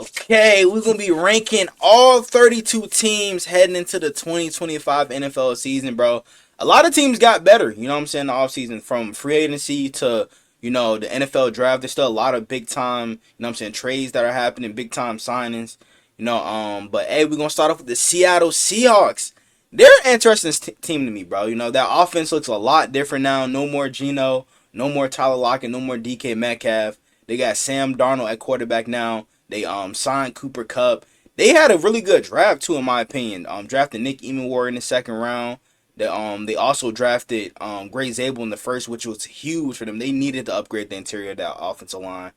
Okay, we're gonna be ranking all 32 teams heading into the 2025 NFL season, bro. A lot of teams got better, you know what I'm saying, the offseason from free agency to, the NFL draft. There's still a lot of big time, I'm saying, trades that are happening, big time signings, but hey, we're gonna start off with the Seattle Seahawks. They're an interesting team to me, bro. That offense looks a lot different now. No more Geno, no more Tyler Lockett, no more DK Metcalf. They got Sam Darnold at quarterback now. They signed Cooper Kupp. They had a really good draft too, in my opinion. Drafted Nick Emenwar in the second round. They also drafted Gray Zabel in the first, which was huge for them. They needed to upgrade the interior of that offensive line.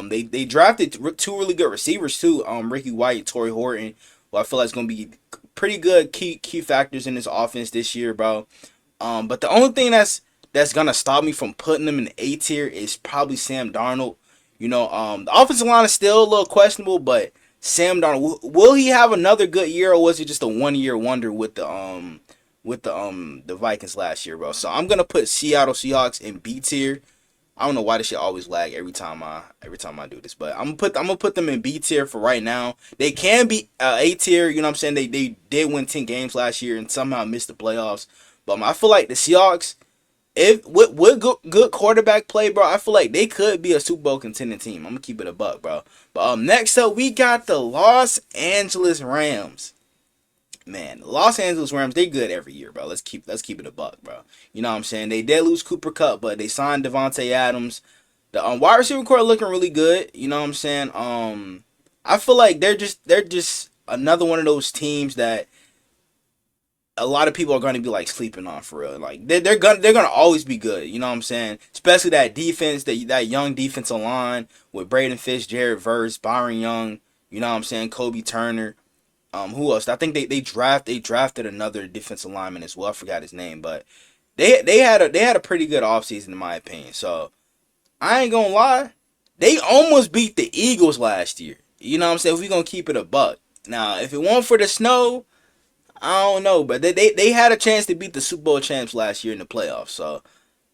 They drafted two really good receivers too. Ricky White, Torrey Horton, who I feel like is gonna be pretty good key factors in this offense this year, bro. But the only thing that's gonna stop me from putting them in the A tier is probably Sam Darnold. The offensive line is still a little questionable, but Sam Darnold, will he have another good year, or was it just a 1 year wonder with the Vikings last year, bro? So I'm gonna put Seattle Seahawks in B tier. I don't know why this shit always lag every time I do this, but I'm gonna put them in B tier for right now. They can be A tier, you know what I'm saying? They did win 10 games last year and somehow missed the playoffs. But I feel like the Seahawks, if with good quarterback play, bro, I feel like they could be a Super Bowl contending team. I'm gonna keep it a buck, bro. But next up we got the Los Angeles Rams. Man, the Los Angeles Rams, they good every year, bro. Let's keep it a buck, bro. You know what I'm saying? They did lose Cooper Kupp, but they signed Devontae Adams. The wide receiver core looking really good. You know what I'm saying? I feel like they're just another one of those teams that a lot of people are going to be like sleeping on for real. Like they're gonna always be good. You know what I'm saying? Especially that defense, that young defensive line with Braden Fish, Jared Verse, Byron Young. You know what I'm saying? Kobe Turner. Who else? I think they drafted another defensive lineman as well. I forgot his name, but they had a pretty good offseason in my opinion. So I ain't gonna lie, they almost beat the Eagles last year. You know what I'm saying? If we gonna keep it a buck. Now, if it weren't for the snow, I don't know, but they had a chance to beat the Super Bowl champs last year in the playoffs. So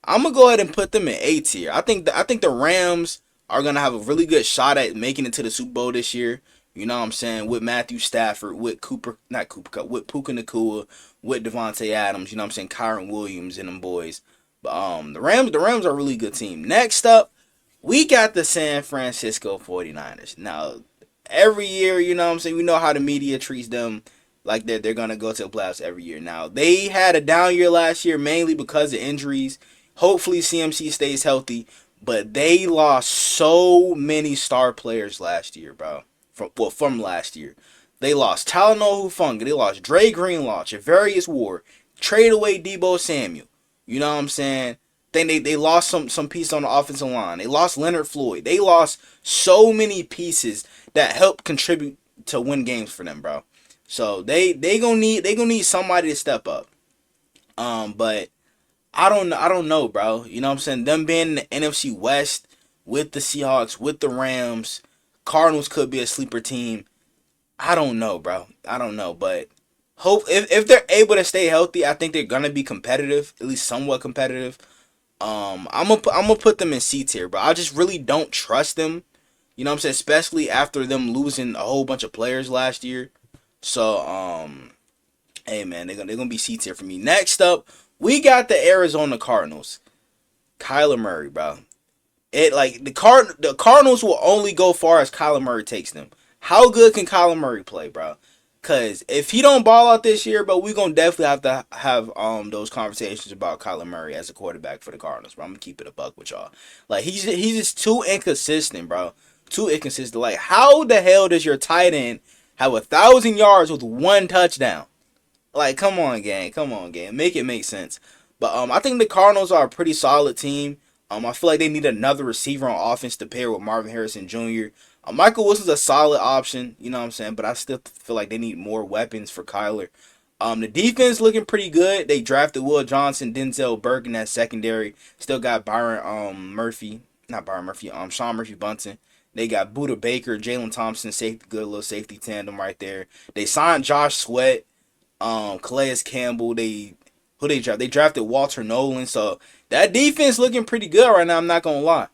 I'm gonna go ahead and put them in A tier. I think the Rams are gonna have a really good shot at making it to the Super Bowl this year. You know what I'm saying? With Matthew Stafford, with not Cooper Cup, with Puka Nakua, with Devontae Adams. You know what I'm saying? Kyron Williams and them boys. But the Rams are a really good team. Next up, we got the San Francisco 49ers. Now, every year, you know what I'm saying, we know how the media treats them like they're going to go to the playoffs every year. Now, they had a down year last year mainly because of injuries. Hopefully, CMC stays healthy. But they lost so many star players last year, bro. From last year. They lost Talanoa Hufanga. They lost Dre Greenlaw, Javarius Ward. Trade away Debo Samuel. You know what I'm saying? Then they lost some piece on the offensive line. They lost Leonard Floyd. They lost so many pieces that helped contribute to win games for them, bro. So they gonna need somebody to step up. But I don't know, bro. You know what I'm saying? Them being in the NFC West with the Seahawks, with the Rams, Cardinals could be a sleeper team. I don't know, bro. I don't know, but hope if they're able to stay healthy, I think they're gonna be competitive, at least somewhat competitive. I'm gonna put them in C tier, but I just really don't trust them. You know what I'm saying? Especially after them losing a whole bunch of players last year. So hey man, they're gonna be C tier for me. Next up, we got the Arizona Cardinals. Kyler Murray, bro. It like the Cardinals will only go far as Kyler Murray takes them. How good can Kyler Murray play, bro? Cause if he don't ball out this year, bro, we gonna definitely have to have those conversations about Kyler Murray as a quarterback for the Cardinals, bro. I'm gonna keep it a buck with y'all. Like he's just too inconsistent, bro. Too inconsistent. Like how the hell does your tight end have 1,000 yards with one touchdown? Like come on, gang, come on, gang, make it make sense. But I think the Cardinals are a pretty solid team. I feel like they need another receiver on offense to pair with Marvin Harrison Jr. Michael Wilson's a solid option, you know what I'm saying, but I still feel like they need more weapons for Kyler. The defense looking pretty good. They drafted Will Johnson, Denzel Burke in that secondary. Still got Byron Murphy, not Byron Murphy, Sean Murphy Bunting. They got Buda Baker, Jalen Thompson, safety, good little safety tandem right there. They signed Josh Sweat, Calais Campbell. Who they drafted? They drafted Walter Nolan. So that defense looking pretty good right now. I'm not gonna lie.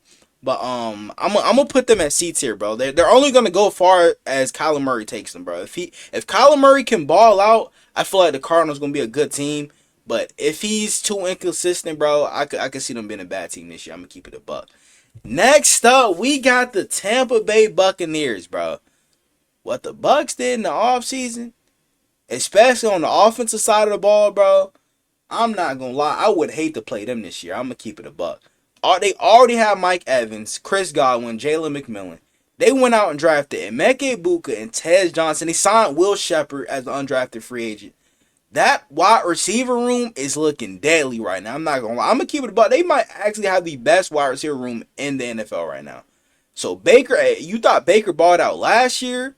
But I'm gonna put them at C tier, bro. They're only gonna go far as Kyler Murray takes them, bro. If Kyler Murray can ball out, I feel like the Cardinals gonna be a good team. But if he's too inconsistent, bro, I could see them being a bad team this year. I'm gonna keep it a buck. Next up, we got the Tampa Bay Buccaneers, bro. What the Bucks did in the offseason, especially on the offensive side of the ball, bro. I'm not gonna lie, I would hate to play them this year. I'm gonna keep it a buck. They already have Mike Evans, Chris Godwin, Jalen McMillan. They went out and drafted Emeka Ibuka and Tez Johnson. They signed Will Shepard as an undrafted free agent. That wide receiver room is looking deadly right now. I'm not gonna lie. I'm gonna keep it a buck. They might actually have the best wide receiver room in the NFL right now. So Baker, you thought Baker balled out last year?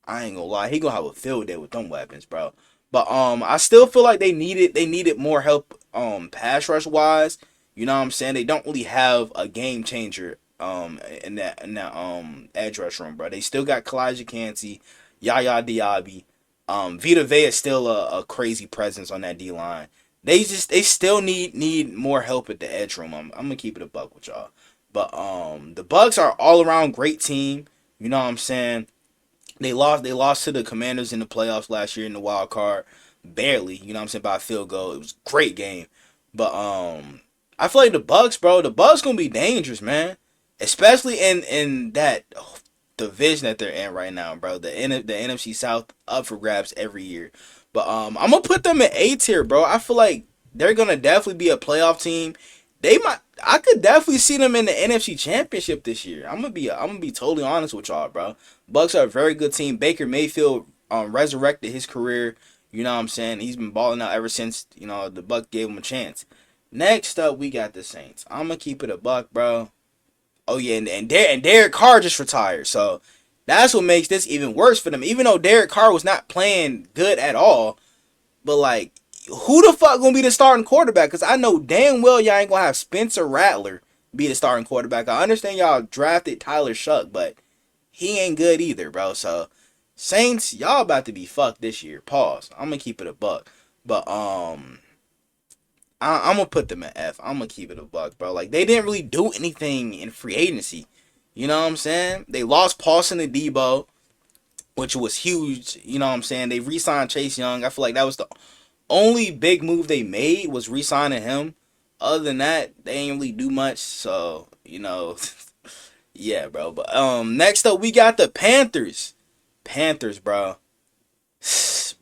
I ain't gonna lie, he gonna have a field day with them weapons, bro. But I still feel like they needed more help pass rush wise. You know what I'm saying? They don't really have a game changer in that edge rush room, bro. They still got Kalijah Kancey, Yaya Diaby. Vita Vea is still a crazy presence on that D line. They still need more help at the edge room. I'm gonna keep it a buck with y'all. But the Bucks are all around great team. You know what I'm saying? They lost to the Commanders in the playoffs last year in the wild card. Barely, you know what I'm saying, by a field goal. It was a great game. But I feel like the Bucks, bro, the Bucks gonna be dangerous, man. Especially in that division that they're in right now, bro. The NFC South up for grabs every year. But I'm gonna put them in A tier, bro. I feel like they're gonna definitely be a playoff team. I could definitely see them in the NFC Championship this year. I'm gonna be totally honest with y'all, bro. Bucks are a very good team. Baker Mayfield resurrected his career. You know what I'm saying? He's been balling out ever since, the Bucks gave him a chance. Next up, we got the Saints. I'm gonna keep it a buck, bro. Oh yeah, and Derek Carr just retired, so that's what makes this even worse for them. Even though Derek Carr was not playing good at all, but like, who the fuck gonna be the starting quarterback? Because I know damn well y'all ain't gonna have Spencer Rattler be the starting quarterback. I understand y'all drafted Tyler Shuck, but he ain't good either, bro. So Saints, y'all about to be fucked this year. Pause. I'm gonna keep it a buck, but I'm gonna put them at F. I'm gonna keep it a buck, bro. Like, they didn't really do anything in free agency. You know what I'm saying? They lost Paulson and Debo, which was huge. You know what I'm saying? They re-signed Chase Young. I feel like that was the only big move they made was re-signing him. Other than that, they ain't really do much. So, yeah, bro. But next up we got the Panthers. Panthers, bro.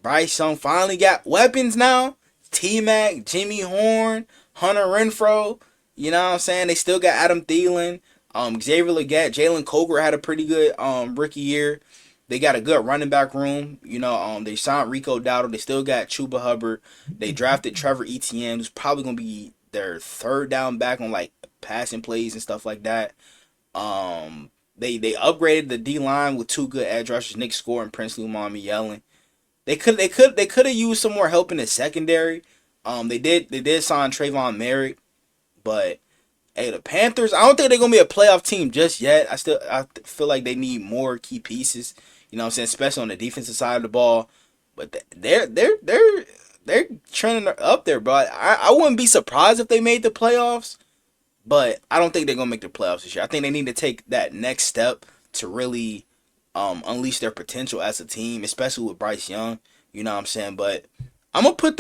Bryce Young finally got weapons now. T-Mac, Jimmy Horn, Hunter Renfrow. You know what I'm saying? They still got Adam Thielen. Xavier Legette, Jalen Coker had a pretty good rookie year. They got a good running back room. They signed Rico Dowdle. They still got Chuba Hubbard. They drafted Trevor Etienne, who's probably gonna be their third down back on like passing plays and stuff like that. They upgraded the D line with two good edge rushers, Nick Score and Prince Lumami Yellen. They could have used some more help in the secondary. They did sign Trayvon Merrick, but hey, the Panthers, I don't think they're gonna be a playoff team just yet. I feel like they need more key pieces. You know what I'm saying, especially on the defensive side of the ball. But they're trending up there, bro. I wouldn't be surprised if they made the playoffs, but I don't think they're gonna make the playoffs this year. I think they need to take that next step to really unleash their potential as a team, especially with Bryce Young. You know what I'm saying? But I'm gonna put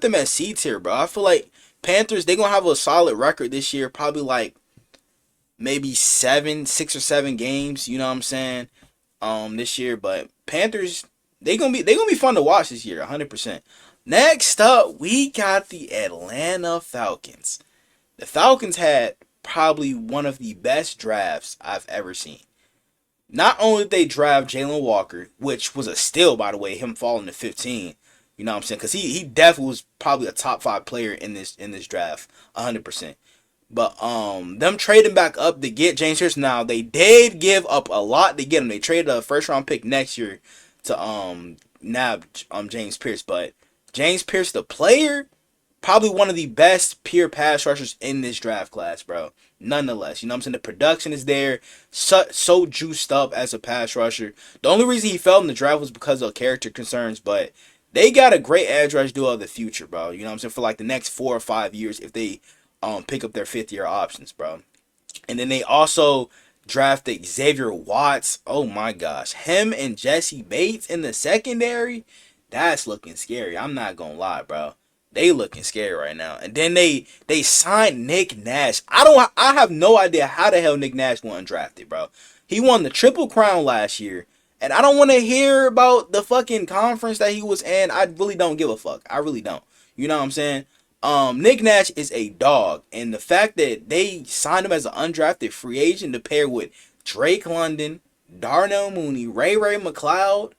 them at C tier, bro. I feel like Panthers, they gonna have a solid record this year, probably like maybe 6 or 7 games. You know what I'm saying? This year, but Panthers, they gonna be fun to watch this year, 100%. Next up, we got the Atlanta Falcons. The Falcons had probably one of the best drafts I've ever seen. Not only did they draft Jalen Walker, which was a steal, by the way, him falling to 15. You know what I'm saying? Because he definitely was probably a top 5 player in this draft, 100%. But them trading back up to get James Pierce. Now they did give up a lot to get him. They traded a first round pick next year to nab James Pierce. But James Pierce, the player, probably one of the best pure pass rushers in this draft class, bro. Nonetheless, you know what I'm saying? The production is there, so juiced up as a pass rusher. The only reason he fell in the draft was because of character concerns, but they got a great edge rush duo of the future, bro. You know what I'm saying? For like the next 4 or 5 years if they pick up their 5th year options, bro. And then they also drafted Xavier Watts. Oh my gosh. Him and Jesse Bates in the secondary. That's looking scary. I'm not gonna lie, bro. They looking scary right now. And then they signed Nick Nash. I have no idea how the hell Nick Nash won undrafted, bro. He won the Triple Crown last year. And I don't want to hear about the fucking conference that he was in. I really don't give a fuck. I really don't. You know what I'm saying? Nick Nash is a dog, and the fact that they signed him as an undrafted free agent to pair with Drake London, Darnell Mooney, Ray McLeod,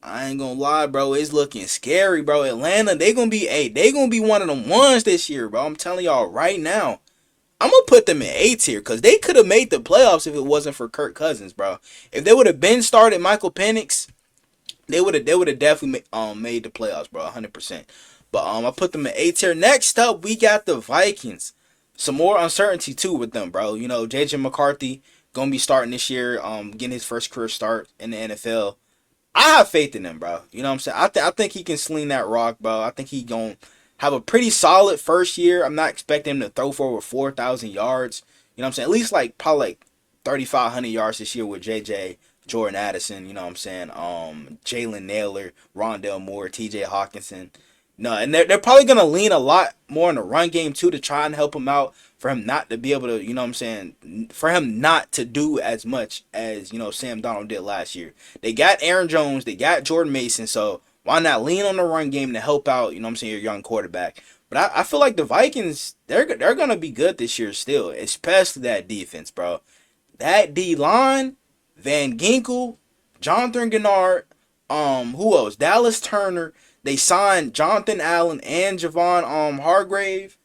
I ain't gonna lie, bro, it's looking scary, bro. Atlanta, they gonna be one of them ones this year, bro. I'm telling y'all right now. I'm gonna put them in A tier because they could have made the playoffs if it wasn't for Kirk Cousins, bro. If they would have been started Michael Penix, they would have definitely made the playoffs, bro, 100%. But I put them in A tier. Next up, we got the Vikings. Some more uncertainty too with them, bro. You know, JJ McCarthy gonna be starting this year, getting his first career start in the NFL. I have faith in him, bro. You know what I'm saying? I think he can sling that rock, bro. I think he gonna have a pretty solid first year. I'm not expecting him to throw for over 4,000 yards. You know what I'm saying? At least like probably like 3,500 yards this year with JJ, Jordan Addison. You know what I'm saying? Jalen Naylor, Rondell Moore, T.J. Hawkinson. No, and they're probably gonna lean a lot more in the run game too to try and help him out for him not to be able to, you know what I'm saying, for him not to do as much as, you know, Sam Darnold did last year. They got Aaron Jones, they got Jordan Mason, so why not lean on the run game to help out, you know what I'm saying, your young quarterback. But I feel like the Vikings, they're gonna be good this year still, especially that defense, bro. That D line, Van Ginkel, Jonathan Gennard, who else? Dallas Turner. They signed Jonathan Allen and Javon Hargrave.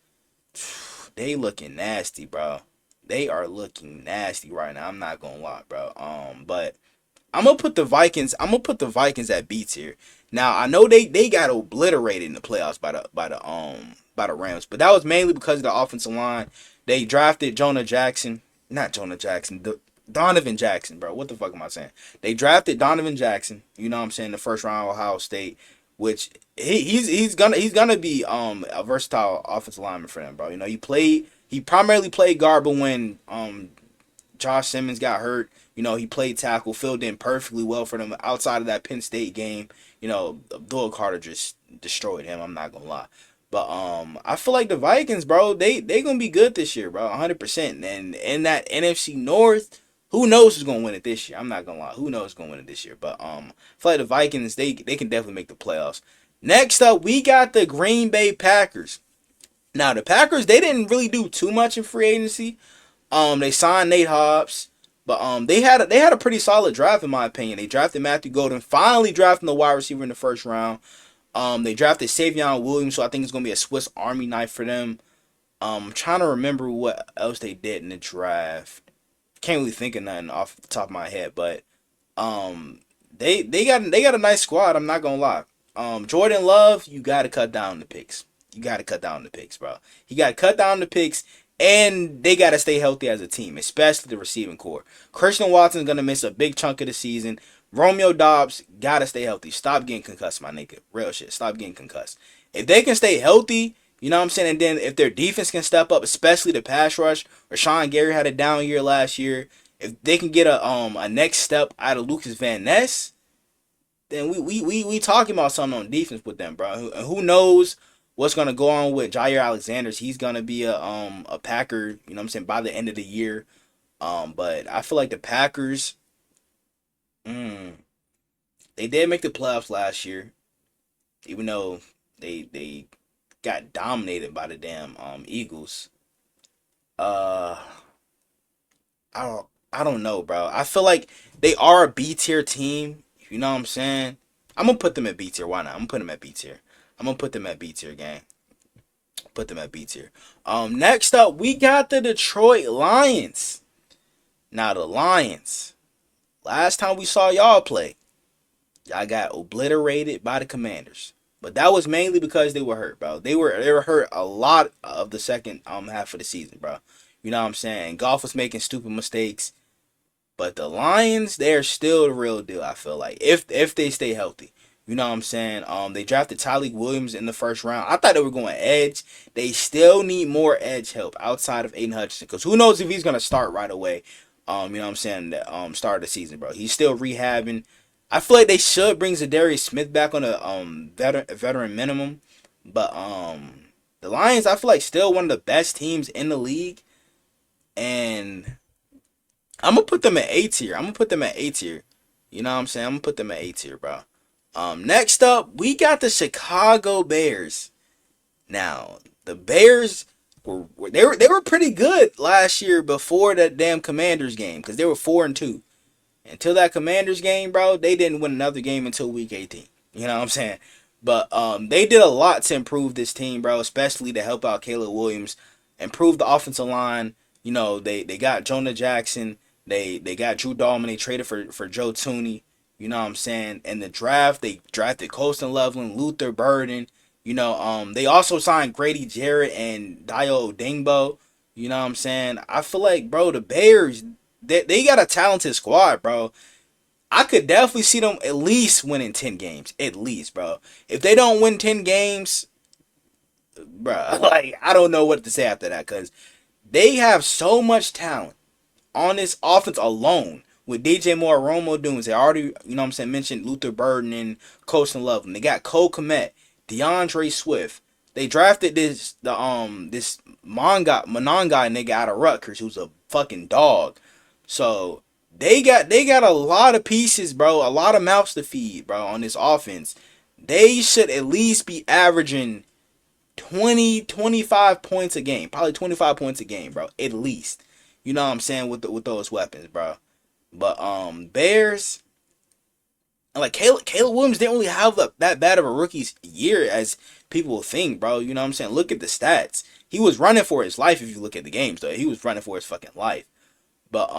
They looking nasty, bro. They are looking nasty right now. I'm not gonna lie, bro. But I'm gonna put the Vikings. I'm gonna put the Vikings at B tier. Now I know they got obliterated in the playoffs by the Rams, but that was mainly because of the offensive line. They drafted Donovan Jackson, bro. What the fuck am I saying? They drafted Donovan Jackson. You know what I'm saying? The first round of Ohio State, which he's gonna be a versatile offensive lineman for them, bro. You know, he primarily played guard, but when Josh Simmons got hurt, you know, he played tackle, filled in perfectly well for them. Outside of that Penn State game, you know, Abdul Carter just destroyed him. I'm not gonna lie. But I feel like the Vikings, bro, they gonna be good this year, bro, 100%. And in that NFC North, who knows who's gonna win it this year? I'm not gonna lie, who knows who's gonna win it this year? But I feel like the Vikings, they can definitely make the playoffs. Next up, we got the Green Bay Packers. Now the Packers, they didn't really do too much in free agency. They signed Nate Hobbs, but they had a pretty solid draft in my opinion. They drafted Matthew Golden, finally drafting the wide receiver in the first round. They drafted Savion Williams, so I think it's gonna be a Swiss Army knife for them. I'm trying to remember what else they did in the draft. Can't really think of nothing off the top of my head, but they got a nice squad. I'm not gonna lie. Jordan Love, you gotta cut down the picks. You gotta cut down the picks, bro. You gotta cut down the picks, and they gotta stay healthy as a team, especially the receiving core. Christian Watson's gonna miss a big chunk of the season. Romeo Dobbs gotta stay healthy. Stop getting concussed, my nigga. Real shit. Stop getting concussed. If they can stay healthy, you know what I'm saying, and then if their defense can step up, especially the pass rush. Rashawn Gary had a down year last year. If they can get a next step out of Lucas Van Ness, then we talking about something on defense with them, bro. Who knows what's gonna go on with Jair Alexander? He's gonna be a Packer, you know what I'm saying, by the end of the year. But I feel like the Packers, they did make the playoffs last year, even though they got dominated by the damn Eagles. Uh, I don't know, bro. I feel like they are a B tier team. You know what I'm saying? I'm gonna put them at B tier. Why not? I'm gonna put them at B tier. I'm gonna put them at B tier, gang. Put them at B tier. Next up, we got the Detroit Lions. Now the Lions. Last time we saw y'all play, y'all got obliterated by the Commanders. But that was mainly because they were hurt, bro. They were hurt a lot of the second half of the season, bro. You know what I'm saying? Goff was making stupid mistakes. But the Lions, they're still the real deal, I feel like. If they stay healthy. You know what I'm saying? They drafted Tyleek Williams in the first round. I thought they were going edge. They still need more edge help outside of Aiden Hutchinson, because who knows if he's gonna start right away. You know what I'm saying? Start of the season, bro. He's still rehabbing. I feel like they should bring Zadarius Smith back on a veteran minimum, but the Lions, I feel like, still one of the best teams in the league, and I'm gonna put them at A tier. I'm gonna put them at A tier. You know what I'm saying? I'm gonna put them at A tier, bro. Next up, we got the Chicago Bears. Now, the Bears were pretty good last year before that damn Commanders game, because they were 4-2. Until that Commanders game, bro, they didn't win another game until week 18. You know what I'm saying? But they did a lot to improve this team, bro, especially to help out Caleb Williams, improve the offensive line. You know, they got Jonah Jackson, they got Drew Dalman, they traded for Joe Tooney. You know what I'm saying? In the draft, they drafted Colston Loveland, Luther Burden. You know, they also signed Grady Jarrett and Dio Dingbo. You know what I'm saying? I feel like, bro, the Bears, they got a talented squad, bro. I could definitely see them at least winning 10 games. At least, bro. If they don't win 10 games, bro, like, I don't know what to say after that, because they have so much talent on this offense alone. With DJ Moore, Romo Dunes, they already, you know what I'm saying, mentioned Luther Burden and Colston Loveland. They got Cole Kmet, DeAndre Swift. They drafted this Monongai nigga out of Rutgers, who's a fucking dog. So they got a lot of pieces, bro. A lot of mouths to feed, bro, on this offense. They should at least be averaging 20, 25 points a game. Probably 25 points a game, bro. At least. You know what I'm saying, with those weapons, bro. But Bears, like, Caleb Williams didn't really have that bad of a rookie year as people think, bro. You know what I'm saying? Look at the stats. He was running for his life if you look at the games, though. He was running for his fucking life. But you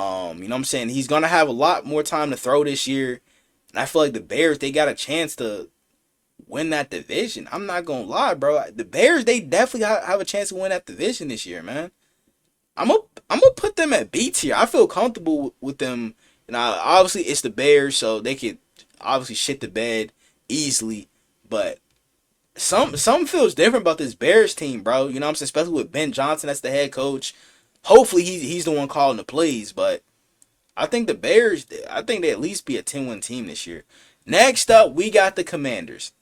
know what I'm saying? He's gonna have a lot more time to throw this year. And I feel like the Bears, they got a chance to win that division. I'm not gonna lie, bro. The Bears, they definitely have a chance to win that division this year, man. I'm gonna put them at B tier. I feel comfortable with them. And obviously it's the Bears, so they could obviously shit the bed easily. But some feels different about this Bears team, bro. You know what I'm saying? Especially with Ben Johnson as the head coach. Hopefully he's the one calling the plays. But I think the Bears, I think they at least be a 10-win team this year. Next up, we got the Commanders.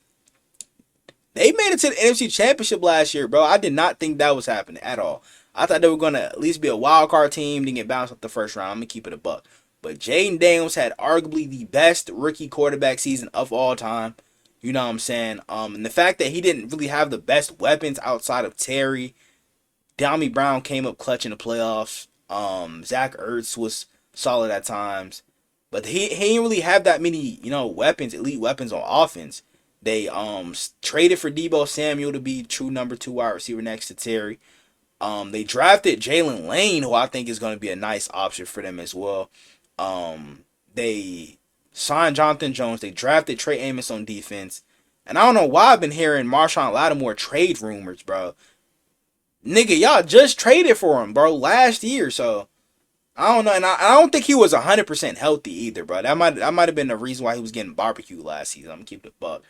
They made it to the NFC Championship last year, bro. I did not think that was happening at all. I thought they were going to at least be a wild card team, then get bounced off the first round. I'm going to keep it a buck. But Jaden Daniels had arguably the best rookie quarterback season of all time. You know what I'm saying? And the fact that he didn't really have the best weapons outside of Terry. De'Ami Brown came up clutch in the playoffs. Zach Ertz was solid at times. But he didn't really have that many, weapons, elite weapons on offense. They traded for Deebo Samuel to be true number 2 wide receiver next to Terry. They drafted Jalen Lane, who I think is going to be a nice option for them as well. They signed Jonathan Jones. They drafted Trey Amos on defense. And I don't know why I've been hearing Marshawn Lattimore trade rumors, bro. Nigga, y'all just traded for him, bro, last year. So, I don't know. And I don't think he was 100% healthy either, bro. That might have been the reason why he was getting barbecued last season. I'm going to keep it a buck.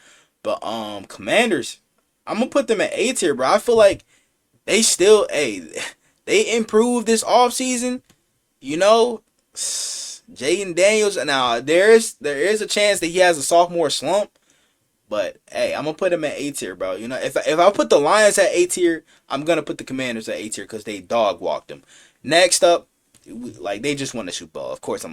But, Commanders, I'm going to put them at A tier, bro. I feel like they still, they improved this offseason. Jaden Daniels. Now, there is a chance that he has a sophomore slump. But, hey, I'm going to put him at A tier, bro. If I put the Lions at A tier, I'm going to put the Commanders at A tier because they dog walked them. Next up, like, they just won the Super Bowl. Of course,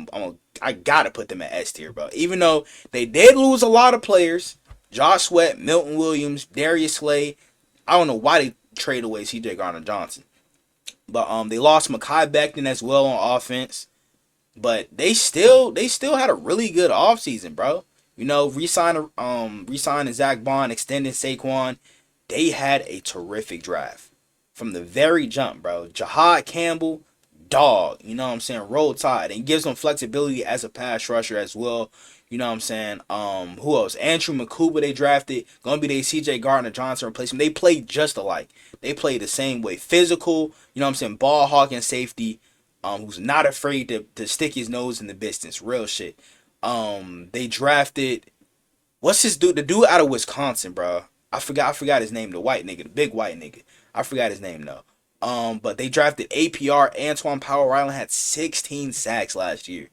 I got to put them at S tier, bro. Even though they did lose a lot of players. Josh Sweat, Milton Williams, Darius Slay. I don't know why they trade away C.J. Gardner-Johnson. But they lost Mekhi Becton as well on offense. But they still had a really good offseason, bro. Re-signing Zach Bond, extending Saquon. They had a terrific draft. From the very jump, bro. Jahad Campbell, dog. You know what I'm saying? Roll Tide. And gives them flexibility as a pass rusher as well. You know what I'm saying? Who else? Andrew McCouba they drafted. Gonna be their CJ Gardner-Johnson replacement. They played just alike. They played the same way. Physical, you know what I'm saying? Ball hawking safety. Who's not afraid to stick his nose in the business. Real shit. They drafted, what's his dude? The dude out of Wisconsin, bro. I forgot his name. The white nigga, the big white nigga. I forgot his name though. But they drafted APR. Antoine Power Island had 16 sacks last year.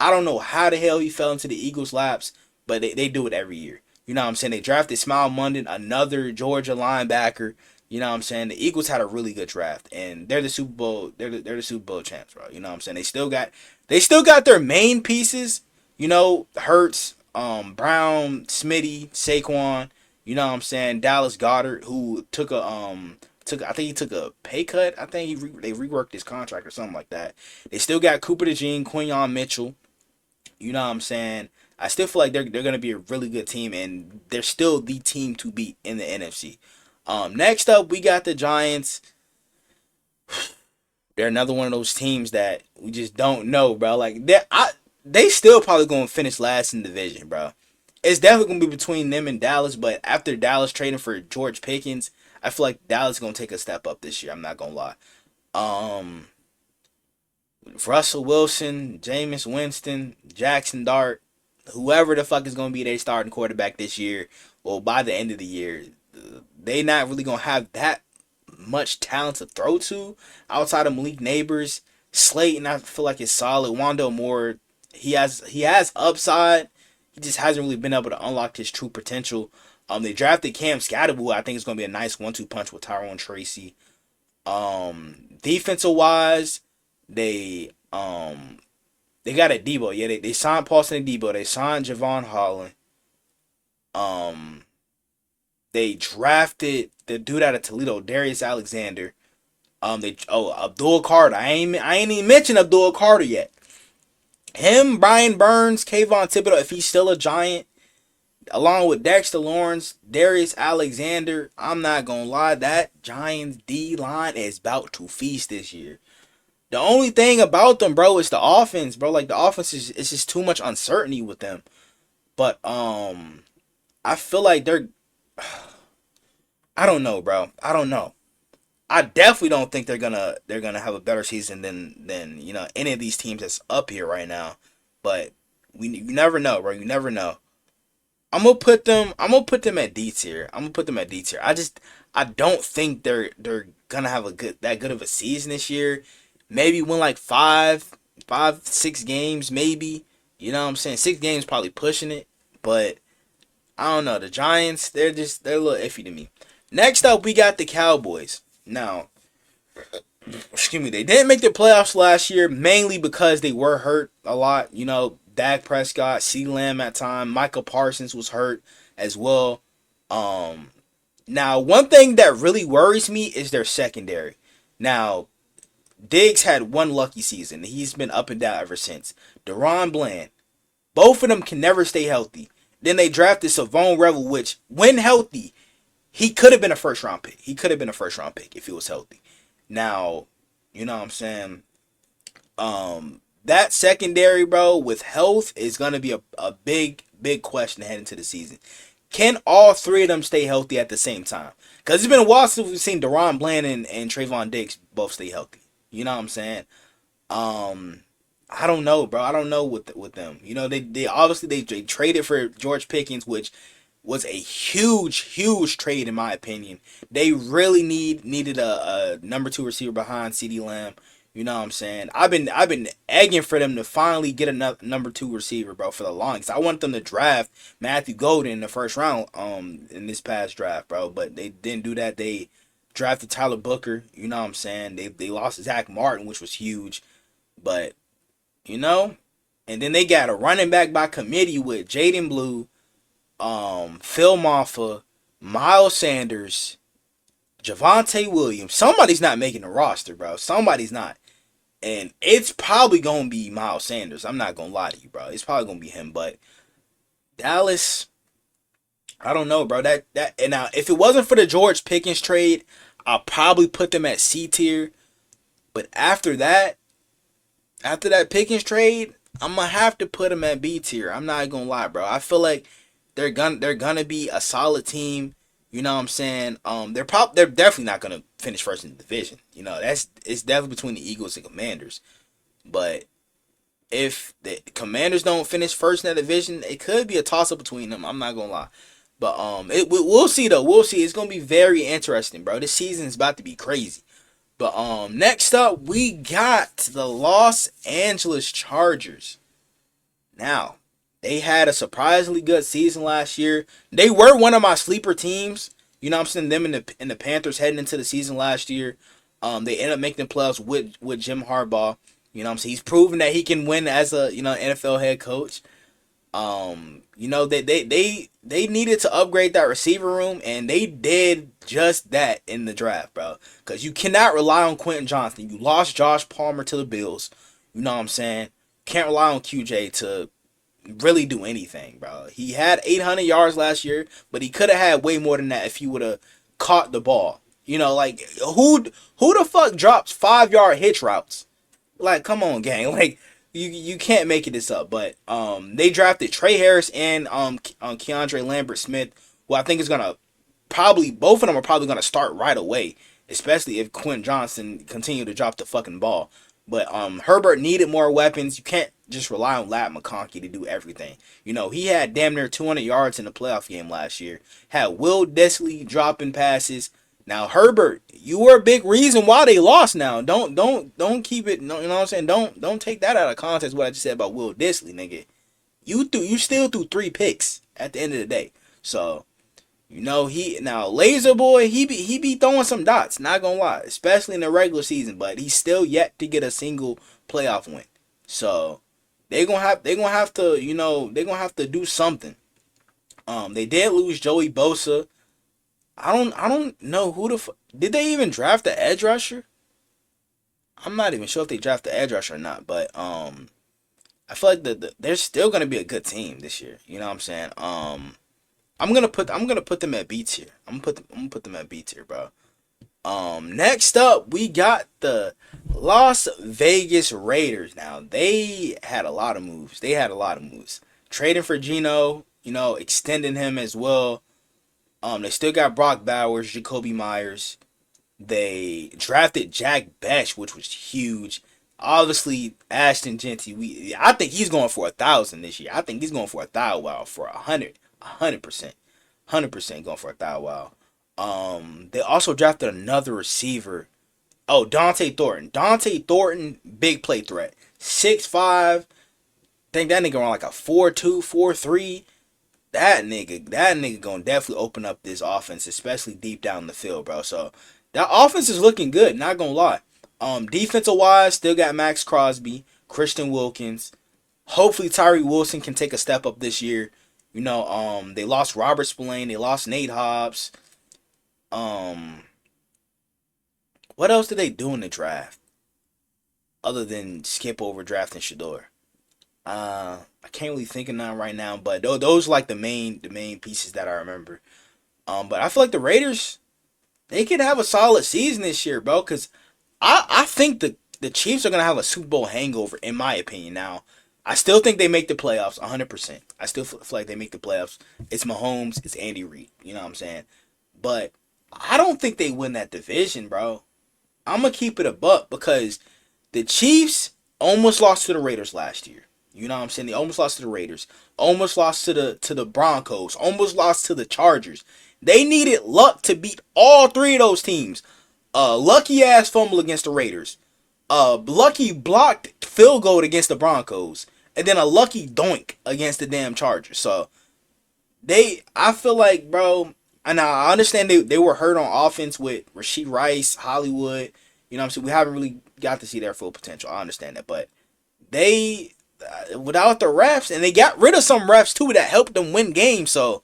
I don't know how the hell he fell into the Eagles' laps, but they do it every year. You know what I'm saying? They drafted Smile London, another Georgia linebacker. You know what I'm saying? The Eagles had a really good draft, and they're the Super Bowl. They're the Super Bowl champs, bro. You know what I'm saying? They still got their main pieces. You know, Hurts, Brown, Smitty, Saquon. You know what I'm saying? Dallas Goddard, who I think he took a pay cut. I think they reworked his contract or something like that. They still got Cooper DeJean, Quinyon Mitchell. You know what I'm saying? I still feel like they're gonna be a really good team, and they're still the team to beat in the NFC. Next up, we got the Giants. They're another one of those teams that we just don't know, bro. Like they still probably gonna finish last in the division, bro. It's definitely gonna be between them and Dallas, but after Dallas trading for George Pickens, I feel like Dallas is gonna take a step up this year. I'm not gonna lie. Um, Russell Wilson, Jameis Winston, Jackson Dart, whoever the fuck is gonna be their starting quarterback this year, well, by the end of the year, they not really gonna have that much talent to throw to outside of Malik Neighbors. Slayton, I feel like is solid. Wando Moore, he has upside. He just hasn't really been able to unlock his true potential. They drafted Cam Scatterbull. I think it's gonna be a nice 1-2 punch with Tyrone Tracy. Defensive wise, they they got a Debo. Yeah, they signed Paulson Debo. They signed Javon Holland. Um, they drafted the dude out of Toledo, Darius Alexander. Abdul Carter. I ain't even mentioned Abdul Carter yet. Him, Brian Burns, Kayvon Thibodeau, if he's still a Giant, along with Dexter Lawrence, Darius Alexander. I'm not gonna lie, that Giants D line is about to feast this year. The only thing about them, bro, is the offense, bro. Like the offense is it's just too much uncertainty with them. But I feel like I don't know, bro. I don't know. I definitely don't think they're gonna have a better season than any of these teams that's up here right now. But you never know, bro. You never know. I'm gonna put them at D tier. I'm gonna put them at D tier. I don't think they're gonna have that good of a season this year. Maybe win like 6 games, maybe. You know what I'm saying? 6 games probably pushing it, but I don't know. The Giants, they're a little iffy to me. Next up, we got the Cowboys. Now, excuse me, they didn't make the playoffs last year mainly because they were hurt a lot. You know, Dak Prescott, CeeDee Lamb at time, Michael Parsons was hurt as well. Um, Now one thing that really worries me is their secondary. Now, Diggs had one lucky season. He's been up and down ever since. Deron Bland, both of them can never stay healthy. Then they drafted Savon Revel, which, when healthy, he could have been a first round pick. He could have been a first round pick if he was healthy. Now, you know what I'm saying? That secondary, bro, with health is gonna be a big question heading into the season. Can all three of them stay healthy at the same time? Because it's been a while since we've seen Deron Bland and Trayvon Diggs both stay healthy. You know what I'm saying? Um, I don't know, bro. I don't know with them. You know, they obviously they traded for George Pickens, which was a huge trade in my opinion. They really needed a number two receiver behind CeeDee Lamb. You know what I'm saying? I've been egging for them to finally get a number two receiver, bro, for the longest. I want them to draft Matthew Golden in the first round in this past draft, bro, but they didn't do that. They drafted Tyler Booker. You know what I'm saying? They lost Zach Martin, which was huge, but you know, and then they got a running back by committee with Jaden Blue, Phil Maffa, Miles Sanders, Javonte Williams. Somebody's not making the roster, bro. Somebody's not. And it's probably going to be Miles Sanders. I'm not going to lie to you, bro. It's probably going to be him. But Dallas, I don't know, bro. And now, if it wasn't for the George Pickens trade, I'll probably put them at C tier. But after that Pickens trade, I'm going to have to put them at B tier. I'm not going to lie, bro. I feel like they're gonna be a solid team. You know what I'm saying? They're definitely not gonna finish first in the division. You know, it's definitely between the Eagles and Commanders. But If the Commanders don't finish first in that division, it could be a toss up between them. I'm not gonna lie, but we'll see though. We'll see. It's gonna be very interesting, bro. This season is about to be crazy. But next up we got the Los Angeles Chargers. Now, they had a surprisingly good season last year. They were one of my sleeper teams. You know what I'm saying? Them and the Panthers heading into the season last year. They ended up making the playoffs with Jim Harbaugh. You know what I'm saying? He's proven that he can win as a NFL head coach. They needed to upgrade that receiver room, and they did just that in the draft, bro. Because you cannot rely on Quentin Johnston. You lost Josh Palmer to the Bills. You know what I'm saying? Can't rely on QJ to really do anything, bro. He had 800 yards last year, but he could have had way more than that if he would have caught the ball. Like who the fuck drops 5 yard hitch routes? Like, come on, gang. Like, you can't make it this up. But they drafted Trey Harris and Keandre Lambert Smith, who I think is gonna probably both of them are probably gonna start right away, especially if Quentin Johnson continue to drop the fucking ball. But Herbert needed more weapons. You can't just rely on Lat McConkey to do everything. He had damn near 200 yards in the playoff game last year. Had Will Dissly dropping passes. Now Herbert, you were a big reason why they lost. Now don't keep it. You know what I'm saying? Don't take that out of context. What I just said about Will Dissly, nigga. You still threw 3 picks at the end of the day. So he now Laser Boy he be throwing some dots. Not gonna lie, especially in the regular season. But he's still yet to get a single playoff win. So they're gonna have to they're gonna have to do something. They did lose Joey Bosa. I don't know who did they even draft the edge rusher? I'm not even sure if they drafted the edge rusher or not, but I feel like they're still gonna be a good team this year. You know what I'm saying? I'm gonna put them at B tier. I'm gonna put them at B tier, bro. Next up we got the Las Vegas Raiders. Now they had a lot of moves. Trading for Geno, extending him as well. They still got Brock Bowers, Jacoby Myers. They drafted Jack Bech, which was huge. Obviously, Ashton Genty. I think he's going for 1,000 this year. I think he's going for 1,000. Wow, for 100%, 100% going for 1,000. Wow. They also drafted another receiver. Oh, Dante Thornton. Big play threat. 6'5". Think that nigga around like a 4'2", 4'3". That nigga gonna definitely open up this offense, especially deep down the field, bro. So that offense is looking good, not gonna lie. Defensive wise, still got Max Crosby, Christian Wilkins. Hopefully Tyree Wilson can take a step up this year. They lost Robert Spillane, they lost Nate Hobbs. What else did they do in the draft? Other than skip over drafting Shador. I can't really think of none right now, but those are like the main pieces that I remember. But I feel like the Raiders, they could have a solid season this year, bro. Cause I think the Chiefs are gonna have a Super Bowl hangover, in my opinion. Now, I still think they make the playoffs, 100%. I still feel like they make the playoffs. It's Mahomes, it's Andy Reid. You know what I'm saying? But I don't think they win that division, bro. I'm gonna keep it a buck because the Chiefs almost lost to the Raiders last year. You know what I'm saying? They almost lost to the Raiders. Almost lost to the Broncos. Almost lost to the Chargers. They needed luck to beat all 3 of those teams. Lucky ass fumble against the Raiders. Lucky blocked field goal against the Broncos. And then a lucky doink against the damn Chargers. So I feel like, bro, and I understand they were hurt on offense with Rashee Rice, Hollywood. You know what I'm saying? We haven't really got to see their full potential. I understand that. But they without the refs, and they got rid of some refs too that helped them win games. So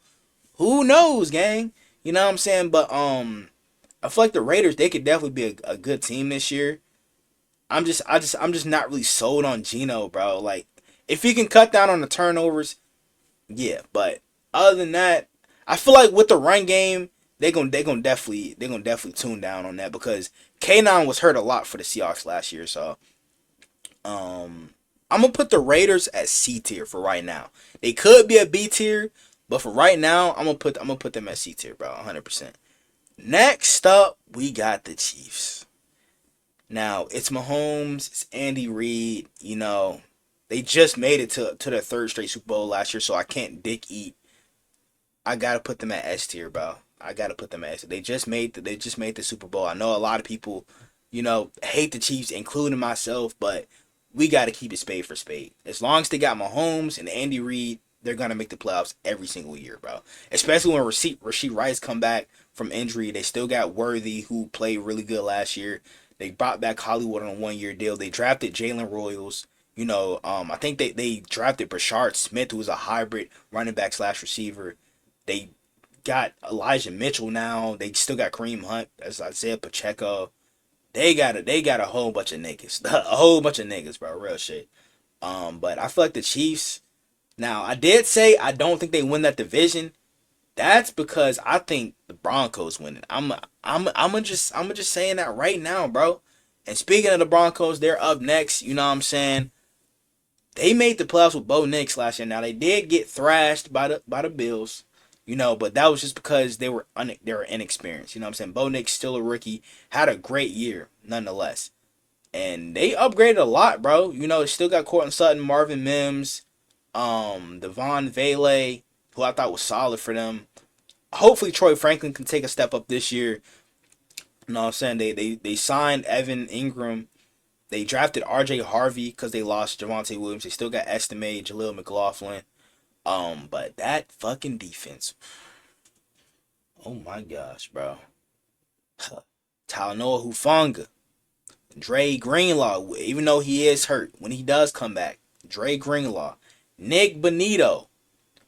who knows, gang? You know what I'm saying? But I feel like the Raiders, they could definitely be a good team this year. I'm just not really sold on Geno, bro. Like, if he can cut down on the turnovers, yeah. But other than that, I feel like with the run game, they gonna definitely tune down on that because K9 was hurt a lot for the Seahawks last year. So I'm gonna put the Raiders at C tier for right now. They could be a B tier, but for right now, I'm gonna put them at C tier, bro, 100%. Next up, we got the Chiefs. Now it's Mahomes, it's Andy Reid. They They just made it to their third straight Super Bowl last year, so I can't dick eat. I gotta put them at S tier, bro. I gotta put them at S tier. They just made the Super Bowl. I know a lot of people, hate the Chiefs, including myself, but we gotta keep it spade for spade. As long as they got Mahomes and Andy Reid, they're gonna make the playoffs every single year, bro. Especially when Rasheed Rice come back from injury. They still got Worthy, who played really good last year. They brought back Hollywood on a 1 year deal. They drafted Jalen Royals. I think they drafted Brashard Smith, who was a hybrid running back slash receiver. They got Elijah Mitchell now. They still got Kareem Hunt, as I said, Pacheco. They got a whole bunch of niggas. A whole bunch of niggas, bro. Real shit. But I feel like the Chiefs. Now, I did say I don't think they win that division. That's because I think the Broncos win it. I'm just saying that right now, bro. And speaking of the Broncos, they're up next. You know what I'm saying? They made the playoffs with Bo Nix last year. Now they did get thrashed by the Bills, but that was just because they were inexperienced. You know what I'm saying? Bo Nix, still a rookie, had a great year nonetheless, and they upgraded a lot, bro. They still got Cortland Sutton, Marvin Mims, Devon Vele, who I thought was solid for them. Hopefully Troy Franklin can take a step up this year. You know what I'm saying? They signed Evan Ingram. They drafted R.J. Harvey because they lost Javonte Williams. They still got Estime, Jaleel McLaughlin. But that fucking defense. Oh my gosh, bro. Talanoa Hufanga. Dre Greenlaw, even though he is hurt, when he does come back. Dre Greenlaw. Nick Bonito.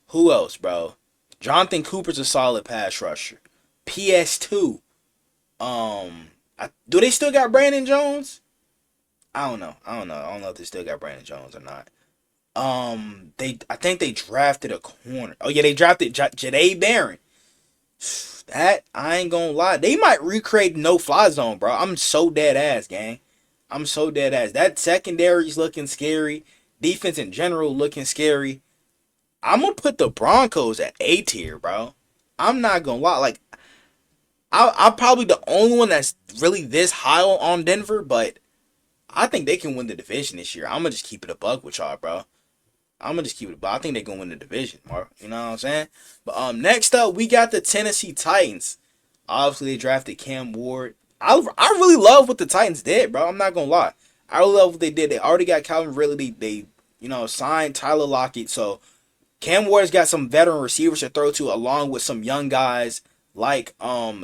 Who else, bro? Jonathan Cooper's a solid pass rusher. PS2. Do they still got Brandon Jones? I don't know. I don't know if they still got Brandon Jones or not. I think they drafted a corner. Oh yeah, they drafted Jahdae Barron. That I ain't gonna lie. They might recreate no fly zone, bro. I'm so dead ass, gang. I'm so dead ass. That secondary's looking scary. Defense in general looking scary. I'm gonna put the Broncos at A tier, bro. I'm not gonna lie. Like, I'm probably the only one that's really this high on Denver, but I think they can win the division this year. I'm gonna just keep it a buck with y'all, bro. I'm gonna just keep it a buck. I think they're gonna win the division, Mark. You know what I'm saying? But next up we got the Tennessee Titans. Obviously they drafted Cam Ward. I really love what the Titans did, bro. I'm not gonna lie. I really love what they did. They already got Calvin Ridley. They signed Tyler Lockett. So Cam Ward's got some veteran receivers to throw to, along with some young guys like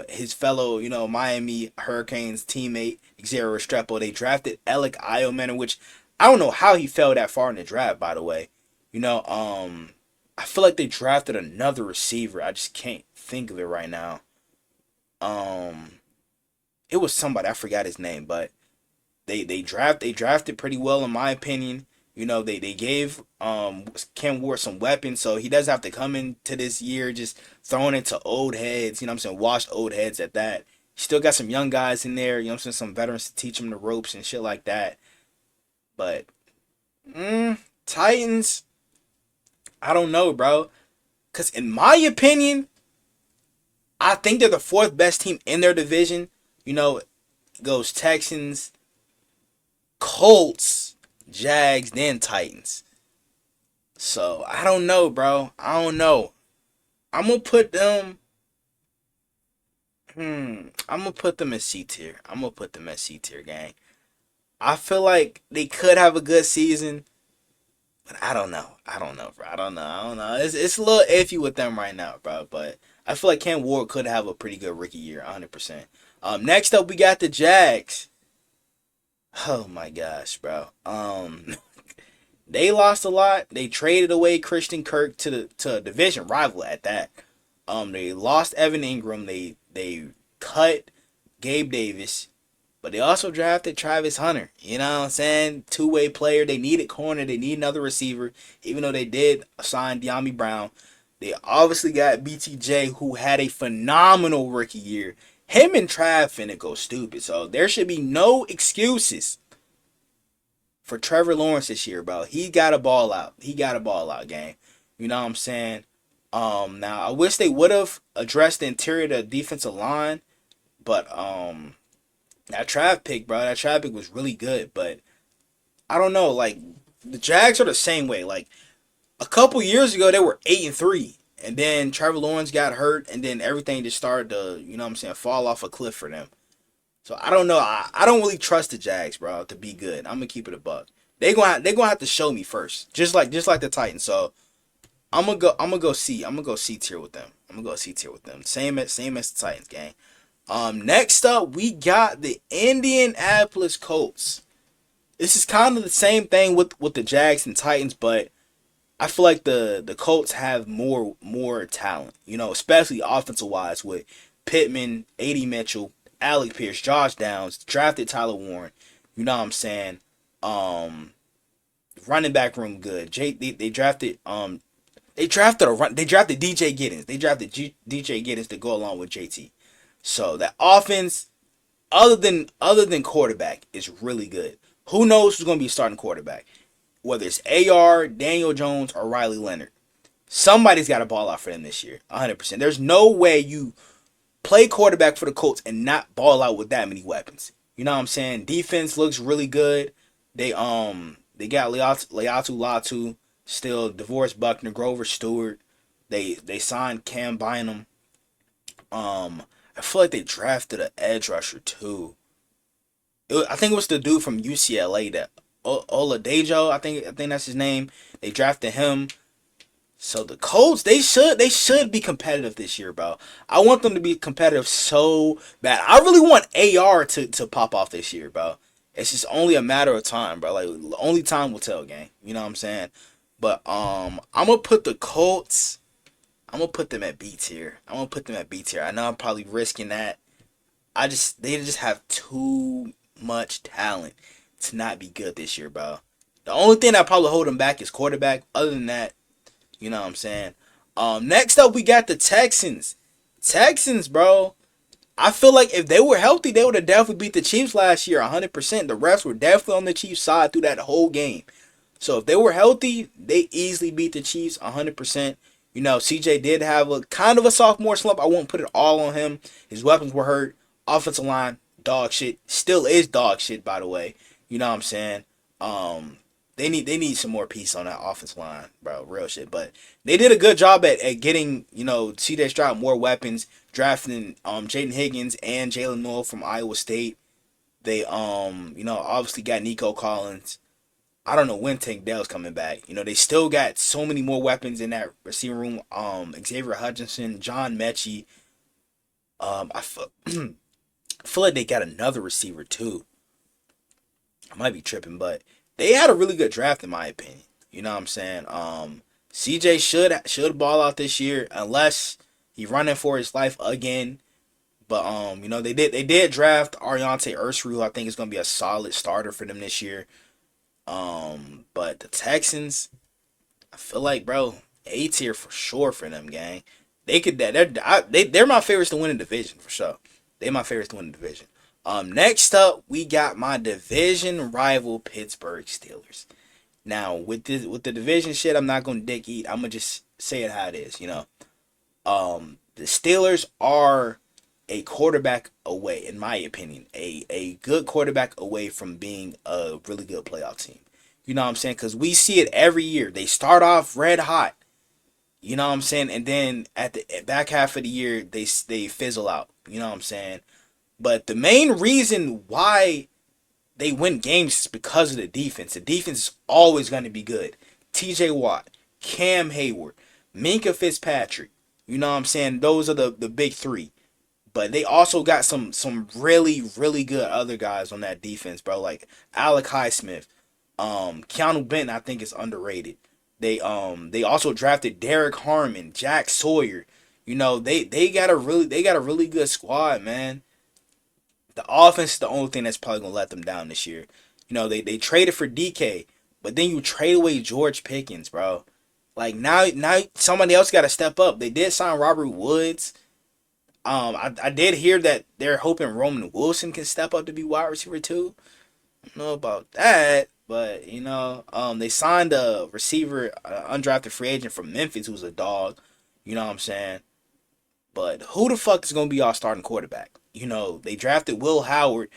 his fellow, Miami Hurricanes teammate Xavier Restrepo. They drafted Alec Ioman, which I don't know how he fell that far in the draft, by the way. I feel like they drafted another receiver. I just can't think of it right now. It was somebody, I forgot his name, but they drafted pretty well in my opinion. They gave Cam Ward some weapons, so he doesn't have to come into this year just throwing it to old heads, you know what I'm saying, washed old heads at that. Still got some young guys in there, you know what I'm saying, some veterans to teach him the ropes and shit like that. But Titans, I don't know, bro. Cause in my opinion, I think they're the fourth best team in their division. It goes Texans, Colts, Jags, then Titans. So I don't know, bro. I don't know. I'm gonna put them. I'm gonna put them in C tier. I'm gonna put them at C tier, gang. I feel like they could have a good season, but I don't know. I don't know, bro. I don't know. It's a little iffy with them right now, bro. But I feel like Cam Ward could have a pretty good rookie year, 100%. Next up we got the Jags. Oh my gosh, bro. They lost a lot. They traded away Christian Kirk to a division rival at that. They lost Evan Ingram. They cut Gabe Davis, but they also drafted Travis Hunter. You know what I'm saying? Two-way player. They needed corner. They need another receiver. Even though they did sign De'Ami Brown, they obviously got BTJ, who had a phenomenal rookie year. Him and Trav finna go stupid. So there should be no excuses for Trevor Lawrence this year, bro. He got a ball out. He got a ball out, gang. You know what I'm saying? Now I wish they would have addressed the interior of the defensive line, but that Trav pick, bro, that Trav pick was really good, but I don't know, like the Jags are the same way. Like a couple years ago, they were 8-3, and then Trevor Lawrence got hurt, and then everything just started to, fall off a cliff for them. So I don't know. I don't really trust the Jags, bro, to be good. I'm gonna keep it a buck. They gonna have to show me first, just like the Titans. So I'm gonna go C tier with them. I'm gonna go C tier with them. Same as the Titans, gang. Next up we got the Indianapolis Colts. This is kind of the same thing with the Jags and Titans, but I feel like the Colts have more talent, especially offensive wise with Pittman, A.D. Mitchell, Alec Pierce, Josh Downs, drafted Tyler Warren. You know what I'm saying? Running back room good. They drafted they drafted DJ Giddens. They drafted DJ Giddens to go along with JT. So that offense, other than quarterback, is really good. Who knows who's gonna be starting quarterback? Whether it's AR, Daniel Jones, or Riley Leonard. Somebody's got to ball out for them this year. 100%. There's no way you play quarterback for the Colts and not ball out with that many weapons. You know what I'm saying? Defense looks really good. They got Leatu Latu, still DeVorest Buckner, Grover Stewart. They signed Cam Bynum. I feel like they drafted an edge rusher too. I think it was the dude from UCLA, that Oladejo. I think that's his name. They drafted him. So the Colts, they should be competitive this year, bro. I want them to be competitive so bad. I really want AR to pop off this year, bro. It's just only a matter of time, bro. Like only time will tell, gang. You know what I'm saying? But I'm gonna put the Colts. I'm gonna put them at B tier. I know I'm probably risking that. They just have too much talent to not be good this year, bro. The only thing that probably hold them back is quarterback. Other than that, you know what I'm saying? Next up, we got the Texans. Texans, bro. I feel like if they were healthy, they would have definitely beat the Chiefs last year 100%. The refs were definitely on the Chiefs' side through that whole game. So if they were healthy, they easily beat the Chiefs 100%. CJ did have a kind of a sophomore slump. I won't put it all on him. His weapons were hurt. Offensive line, dog shit. Still is dog shit, by the way. You know what I'm saying? They need some more peace on that offensive line, bro. Real shit. But they did a good job at getting, CJ Stroud more weapons, drafting Jaden Higgins and Jalen Noel from Iowa State. They obviously got Nico Collins. I don't know when Tank Dell's coming back. They still got so many more weapons in that receiver room. Xavier Hutchinson, John Mechie. I feel like they got another receiver too. I might be tripping, but they had a really good draft in my opinion. You know what I'm saying? CJ should ball out this year unless he running for his life again. But they did draft Ariante Ursu, who I think is gonna be a solid starter for them this year. But the Texans, I feel like, bro, A tier for sure for them, gang. They're my favorites to win the division for sure. They're my favorites to win the division. Next up, we got my division rival Pittsburgh Steelers. Now, with the division shit, I'm not gonna dick eat. I'm gonna just say it how it is. The Steelers are a quarterback away, in my opinion, a good quarterback away from being a really good playoff team. You know what I'm saying? Because we see it every year. They start off red hot. You know what I'm saying? And then at the back half of the year, they fizzle out. You know what I'm saying? But the main reason why they win games is because of the defense. The defense is always going to be good. TJ Watt, Cam Hayward, Minka Fitzpatrick. You know what I'm saying? Those are the big three. But they also got some really, really good other guys on that defense, bro. Like Alec Highsmith. Keanu Benton, I think, is underrated. They also drafted Derek Harmon, Jack Sawyer. They got a really good squad, man. The offense is the only thing that's probably gonna let them down this year. They traded for DK, but then you trade away George Pickens, bro. Like now somebody else got to step up. They did sign Robert Woods. I did hear that they're hoping Roman Wilson can step up to be wide receiver too. I don't know about that, but they signed a receiver, undrafted free agent from Memphis who's a dog. You know what I'm saying? But who the fuck is gonna be our starting quarterback? They drafted Will Howard.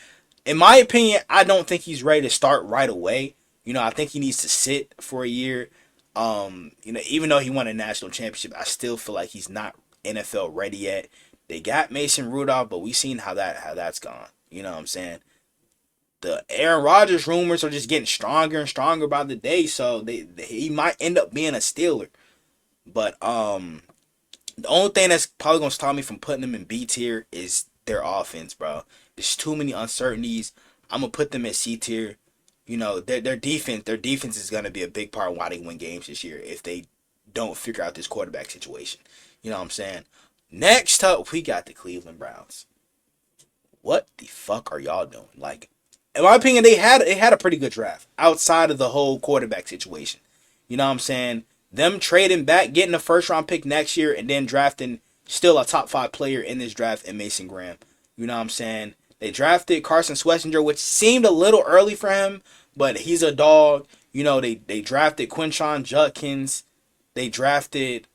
In my opinion, I don't think he's ready to start right away. I think he needs to sit for a year. Even though he won a national championship, I still feel like he's not NFL ready yet. They got Mason Rudolph, but we've seen how that's gone. You know what I'm saying? The Aaron Rodgers rumors are just getting stronger and stronger by the day, so he might end up being a Steeler. But the only thing that's probably gonna stop me from putting them in B tier is their offense, bro. There's too many uncertainties. I'm gonna put them at C tier. Their defense is gonna be a big part of why they win games this year if they don't figure out this quarterback situation. You know what I'm saying? Next up, we got the Cleveland Browns. What the fuck are y'all doing? Like, in my opinion, they had a pretty good draft outside of the whole quarterback situation. You know what I'm saying? Them trading back, getting a first round pick next year, and then drafting still a top 5 player in this draft in Mason Graham. You know what I'm saying? They drafted Carson Swessinger, which seemed a little early for him, but he's a dog. They drafted Quinshon Judkins. They drafted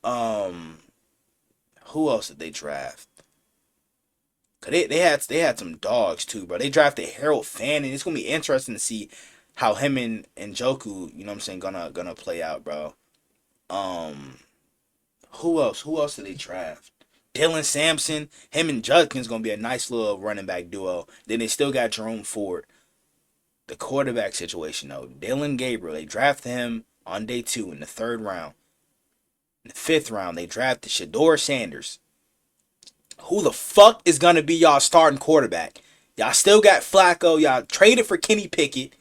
who else did they draft? Cause they had some dogs too, bro. They drafted Harold Fanning. It's gonna be interesting to see how him and Joku, you know what I'm saying, gonna play out, bro. Um, who else? Who else did they draft? Dylan Sampson. Him and Judkins gonna be a nice little running back duo. Then they still got Jerome Ford. The quarterback situation though, Dylan Gabriel. They drafted him on day 2 in the 3rd round. In the 5th round, they drafted Shador Sanders. Who the fuck is gonna be y'all starting quarterback? Y'all still got Flacco. Y'all traded for Kenny Pickett,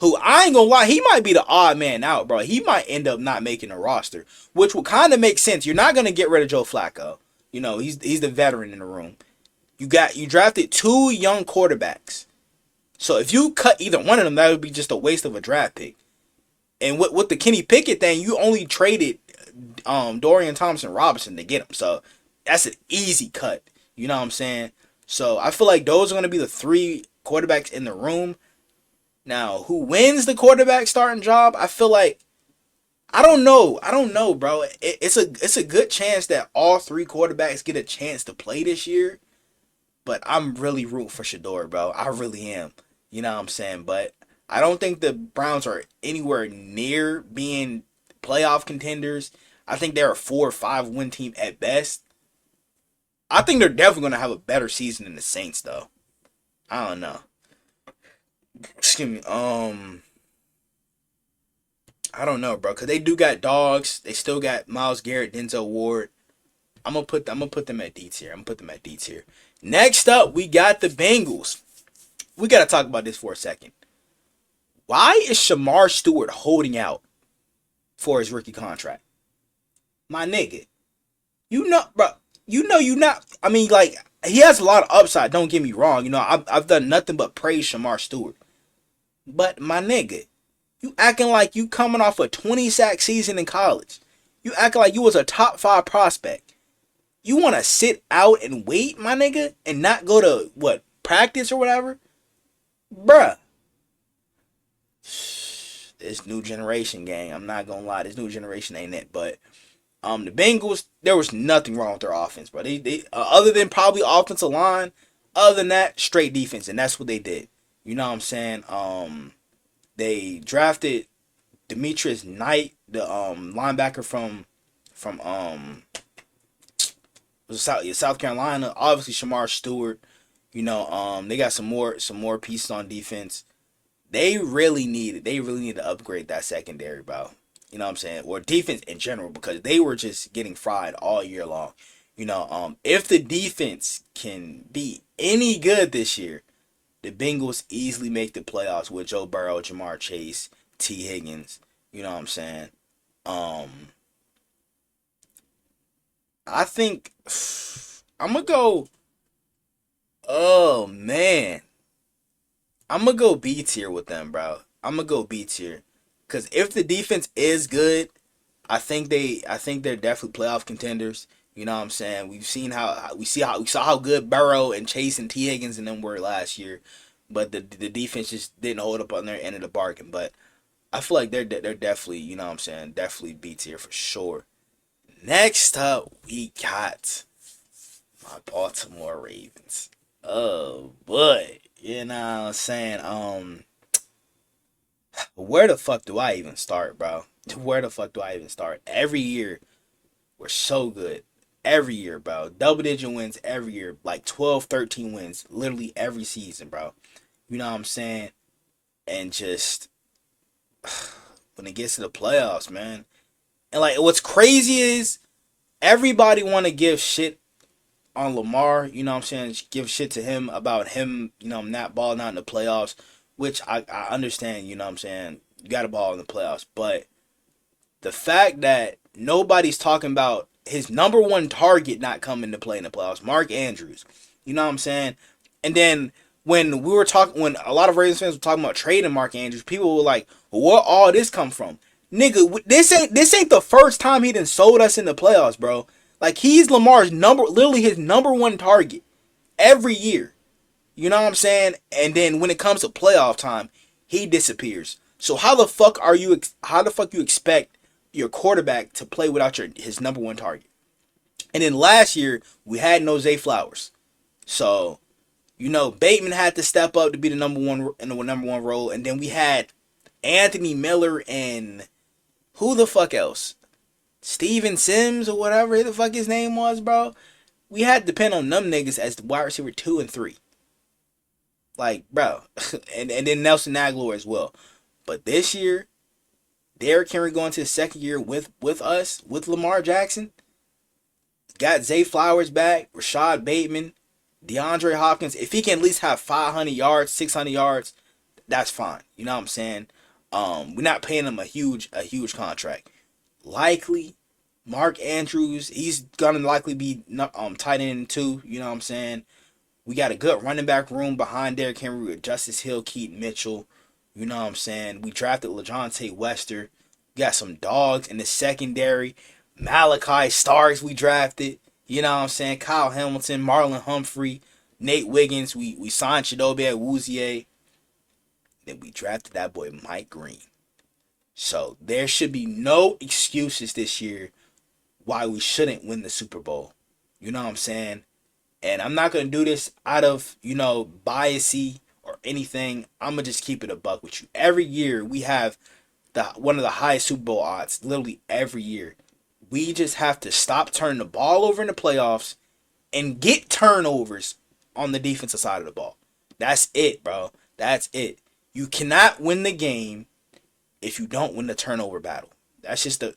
who I ain't gonna lie, he might be the odd man out, bro. He might end up not making a roster, which will kind of make sense. You're not gonna get rid of Joe Flacco. He's the veteran in the room. You drafted 2 young quarterbacks. So if you cut either one of them, that would be just a waste of a draft pick. And with the Kenny Pickett thing, you only traded Dorian Thompson Robinson to get him. So that's an easy cut. You know what I'm saying? So I feel like those are going to be the 3 quarterbacks in the room. Now, who wins the quarterback starting job? I feel like I don't know, bro. It's a good chance that all 3 quarterbacks get a chance to play this year. But I'm really rooting for Shador, bro. I really am. You know what I'm saying? But I don't think the Browns are anywhere near being playoff contenders. I think they're a 4 or 5 win team at best. I think they're definitely going to have a better season than the Saints, though. I don't know. Excuse me. I don't know, bro, because they do got dogs. They still got Myles Garrett, Denzel Ward. I'm gonna put them at D tier. I'm gonna put them at D tier. Next up, we got the Bengals. We gotta talk about this for a second. Why is Shamar Stewart holding out for his rookie contract? My nigga, bro. You not. I mean, like, he has a lot of upside. Don't get me wrong. I've done nothing but praise Shamar Stewart. But my nigga, you acting like you coming off a 20-sack season in college. You acting like you was a top 5 prospect. You want to sit out and wait, my nigga, and not go to, practice or whatever? Bruh. This new generation, gang. I'm not going to lie. This new generation ain't it. But the Bengals, there was nothing wrong with their offense, bro. They other than probably offensive line, other than that, straight defense. And that's what they did. You know what I'm saying? They drafted Demetrius Knight, the linebacker from South Carolina. Obviously Shamar Stewart. They got some more pieces on defense. They really need to upgrade that secondary, bro. You know what I'm saying? Or defense in general, because they were just getting fried all year long. If the defense can be any good this year, the Bengals easily make the playoffs with Joe Burrow, Jamar Chase, T. Higgins. You know what I'm saying? I think I'm gonna go. Oh man, I'm gonna go B tier with them, bro. I'm gonna go B tier, cause if the defense is good, I think they're definitely playoff contenders. You know what I'm saying? We saw how good Burrow and Chase and T. Higgins and them were last year, but the defense just didn't hold up on their end of the bargain. But I feel like they're definitely, you know what I'm saying, definitely B tier for sure. Next up, we got my Baltimore Ravens. Oh boy, you know what I'm saying? Where the fuck do I even start, bro? Where the fuck do I even start? Every year we're so good. Every year, bro. Double digit wins every year. Like 12, 13 wins. Literally every season, bro. You know what I'm saying? And just when it gets to the playoffs, man. And like what's crazy is everybody wanna give shit on Lamar, you know what I'm saying? Give shit to him about him, not balling out in the playoffs, which I understand, you know what I'm saying? You got to ball in the playoffs. But the fact that nobody's talking about his number one target not coming to play in the playoffs, Mark Andrews, you know what I'm saying? And then when a lot of Ravens fans were talking about trading Mark Andrews, people were like, well, where all this come from? Nigga, this ain't the first time he done sold us in the playoffs, bro. Like he's literally his number one target every year. You know what I'm saying? And then when it comes to playoff time, he disappears. So how the fuck you expect your quarterback to play without his number one target? And then last year we had no Zay Flowers. So, Bateman had to step up to be the number one in the number one role, and then we had Anthony Miller and who the fuck else? Steven Sims or whatever the fuck his name was, bro. We had to depend on them niggas as the wide receiver 2 and 3. Like, bro. and then Nelson Aguilar as well. But this year, Derrick Henry going to his second year with us, with Lamar Jackson. Got Zay Flowers back, Rashad Bateman, DeAndre Hopkins. If he can at least have 500 yards, 600 yards, that's fine. You know what I'm saying? We're not paying him a huge contract. Likely Mark Andrews, he's gonna likely be tight end too. You know what I'm saying? We got a good running back room behind Derrick Henry with Justice Hill, Keaton Mitchell. You know what I'm saying? We drafted LeJontay Wester. We got some dogs in the secondary. Malachi Starks we drafted. You know what I'm saying? Kyle Hamilton, Marlon Humphrey, Nate Wiggins. We signed Chidobe Awuzie. Then we drafted that boy Mike Green. So there should be no excuses this year why we shouldn't win the Super Bowl. You know what I'm saying? And I'm not going to do this out of, biasy or anything. I'm going to just keep it a buck with you. Every year we have one of the highest Super Bowl odds, literally every year. We just have to stop turning the ball over in the playoffs and get turnovers on the defensive side of the ball. That's it, bro. That's it. You cannot win the game if you don't win the turnover battle. That's just a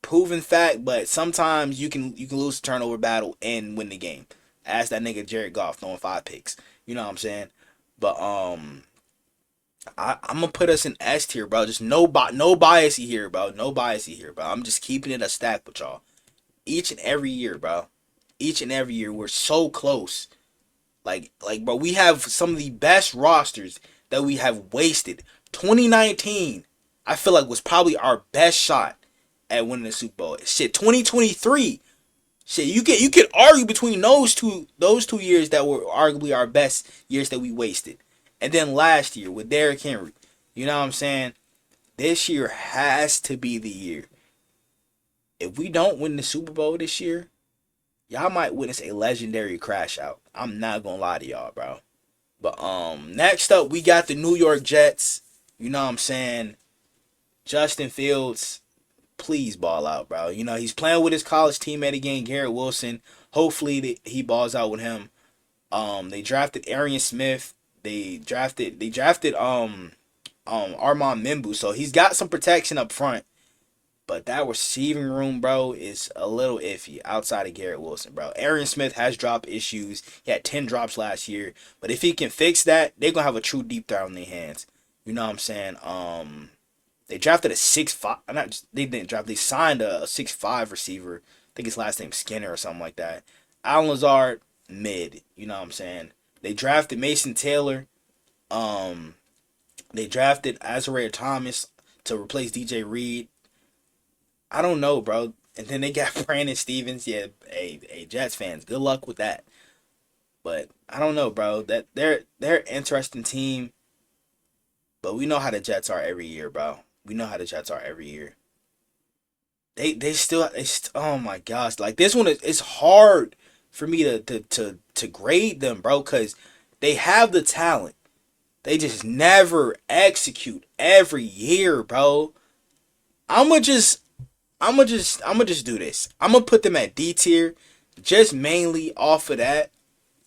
proven fact, but sometimes you can lose the turnover battle and win the game. Ask that nigga Jared Goff throwing 5 picks. You know what I'm saying? But I'm gonna put us in S tier, bro. Just no bias here, bro. No bias here, bro. I'm just keeping it a stack with y'all. Each and every year, bro. Each and every year, we're so close. Like, bro, we have some of the best rosters that we have wasted. 2019, I feel like was probably our best shot at winning the Super Bowl. Shit, 2023. Shit, you could argue between those two years that were arguably our best years that we wasted. And then last year with Derrick Henry. You know what I'm saying? This year has to be the year. If we don't win the Super Bowl this year, y'all might witness a legendary crash out. I'm not gonna lie to y'all, bro. But next up we got the New York Jets. You know what I'm saying? Justin Fields, please ball out, bro. He's playing with his college teammate again, Garrett Wilson. Hopefully he balls out with him. They drafted Arian Smith. They drafted Armand Membu, so he's got some protection up front. But that receiving room, bro, is a little iffy outside of Garrett Wilson, bro. Arian Smith has drop issues. He had 10 drops last year. But if he can fix that, they're going to have a true deep threat on their hands. You know what I'm saying? They drafted a 6'5". They didn't draft. They signed a 6'5" receiver. I think his last name's Skinner or something like that. Alan Lazard, mid. You know what I'm saying? They drafted Mason Taylor. They drafted Azariah Thomas to replace DJ Reed. I don't know, bro. And then they got Brandon Stevens. Yeah, hey, Jets fans, good luck with that. But I don't know, bro. That they're an interesting team. But we know how the Jets are every year, bro. We know how the Jets are every year. Oh my gosh, like this one it's hard for me to grade them, bro, because they have the talent. They just never execute every year, bro. I'ma just I'ma just do this. I'ma put them at D tier, just mainly off of that.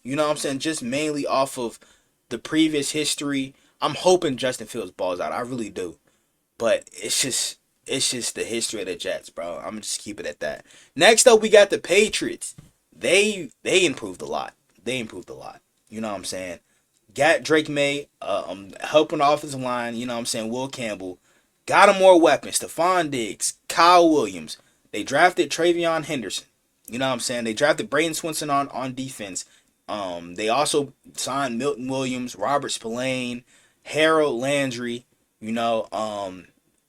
You know what I'm saying? Just mainly off of the previous history. I'm hoping Justin Fields balls out. I really do. But it's just the history of the Jets, bro. I'm gonna just keep it at that. Next up, we got the Patriots. They improved a lot. They improved a lot. You know what I'm saying? Got Drake May, helping the offensive line. You know what I'm saying? Will Campbell got him more weapons. Stephon Diggs, Kyle Williams. They drafted Travion Henderson. You know what I'm saying? They drafted Braden Swinson on defense. They also signed Milton Williams, Robert Spillane, Harold Landry. You know,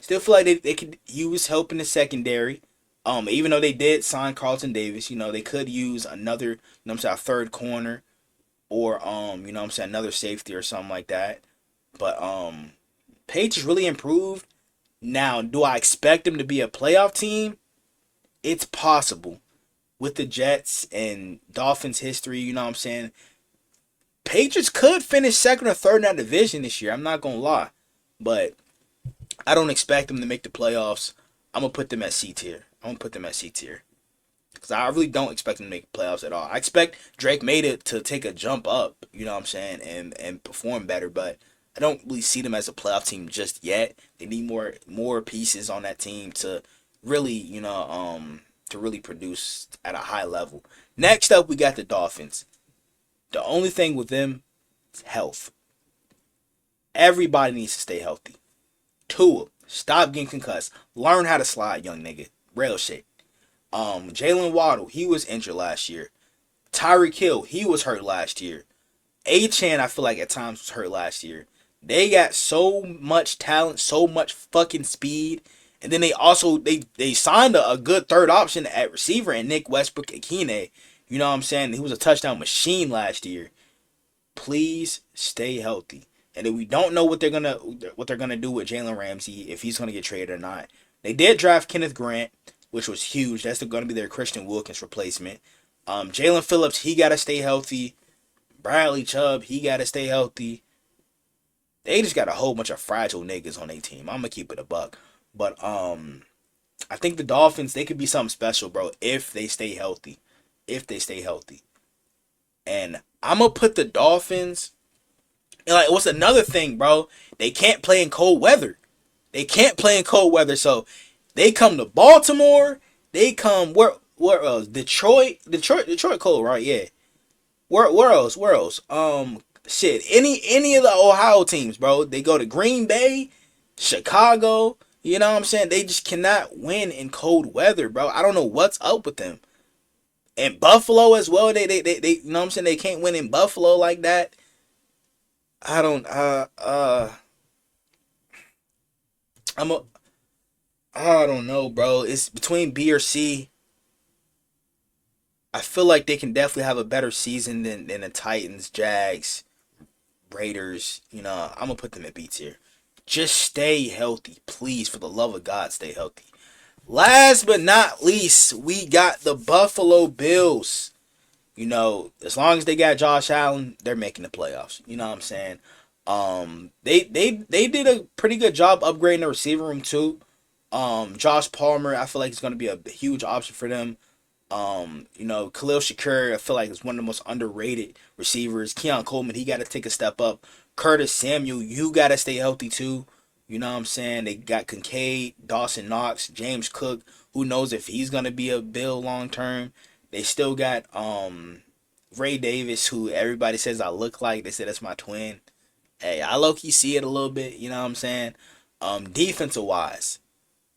still feel like they could use help in the secondary. Even though they did sign Carlton Davis, you know, they could use another, you know what I'm saying, a third corner or you know what I'm saying, another safety or something like that. But Page has really improved. Now, do I expect them to be a playoff team? It's possible. With the Jets and Dolphins history, you know what I'm saying? Patriots could finish second or third in that division this year. I'm not gonna lie. But I don't expect them to make the playoffs. I'm gonna put them at C tier. I'm gonna put them at C tier. Because I really don't expect them to make playoffs at all. I expect Drake made it to take a jump up, you know what I'm saying, and perform better, but I don't really see them as a playoff team just yet. They need more pieces on that team to really, to really produce at a high level. Next up, we got the Dolphins. The only thing with them is health. Everybody needs to stay healthy. Tua, stop getting concussed. Learn how to slide, young nigga. Real shit. Jalen Waddle, he was injured last year. Tyreek Hill, he was hurt last year. Achan, I feel like at times was hurt last year. They got so much talent, so much fucking speed. And then they also they signed a good third option at receiver in Nick Westbrook-Ikine. You know what I'm saying? He was a touchdown machine last year. Please stay healthy. And then we don't know what they're gonna do with Jalen Ramsey, if he's gonna get traded or not. They did draft Kenneth Grant, which was huge. That's gonna be their Christian Wilkins replacement. Jalen Phillips, he gotta stay healthy. Bradley Chubb, he gotta stay healthy. They just got a whole bunch of fragile niggas on their team. I'm gonna keep it a buck. But I think the Dolphins, they could be something special, bro, if they stay healthy. If they stay healthy. And I'm gonna put the Dolphins. And like, what's another thing, bro? They can't play in cold weather. They can't play in cold weather. So they come to Baltimore. They come where else? Detroit cold, right? Yeah. Where else? Where else? Shit. Any of the Ohio teams, bro. They go to Green Bay, Chicago. You know what I'm saying? They just cannot win in cold weather, bro. I don't know what's up with them. And Buffalo as well. They you know what I'm saying? They can't win in Buffalo like that. I don't I'm a I don't know, bro. It's between B or C. I feel like they can definitely have a better season than the Titans, Jags, Raiders. You know, I'm gonna put them at B tier. Just stay healthy, please. For the love of God, stay healthy. Last but not least, we got the Buffalo Bills. You know, as long as they got Josh Allen, they're making the playoffs. You know what I'm saying? They did a pretty good job upgrading the receiver room too. Josh Palmer, I feel like he's gonna be a huge option for them. Khalil Shakir, I feel like is one of the most underrated receivers. Keon Coleman, he got to take a step up. Curtis Samuel, you got to stay healthy too. You know what I'm saying? They got Kincaid, Dawson Knox, James Cook. Who knows if he's gonna be a Bill long term? They still got Ray Davis, who everybody says I look like. They said that's my twin. Hey, I low key see it a little bit. You know what I'm saying? Defensive wise,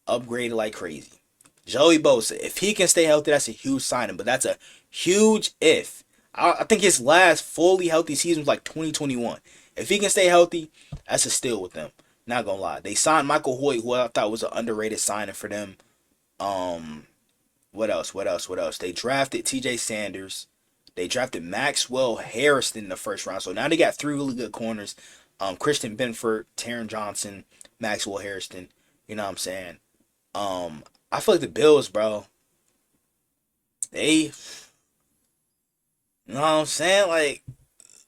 upgraded like crazy. Joey Bosa, if he can stay healthy, that's a huge signing, but that's a huge if. I think his last fully healthy season was like 2021. If he can stay healthy, that's a steal with them. Not gonna lie. They signed Michael Hoyt, who I thought was an underrated signing for them. What else? They drafted TJ Sanders. They drafted Maxwell Harrison in the first round. So now they got three really good corners. Christian Benford, Taron Johnson, Maxwell Harrison. You know what I'm saying? I feel like the Bills, bro. They, you know what I'm saying? Like,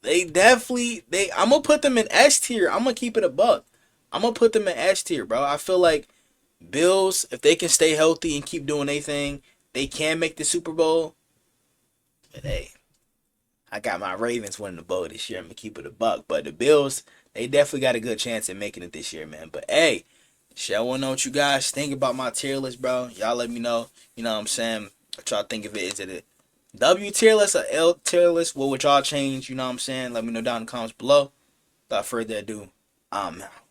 They definitely I'm gonna put them in S tier. I'm gonna keep it a buck. I'm gonna put them in S tier, bro. I feel like Bills, if they can stay healthy and keep doing their thing, they can make the Super Bowl. But hey, I got my Ravens winning the bowl this year. I'm gonna keep it a buck. But the Bills, they definitely got a good chance at making it this year, man. But hey, shit, I wanna know what you guys think about my tier list, bro. Y'all let me know. You know what I'm saying? What y'all think of it? Is it a W tier list or L tier list? What would y'all change? You know what I'm saying? Let me know down in the comments below. Without further ado, I'm out.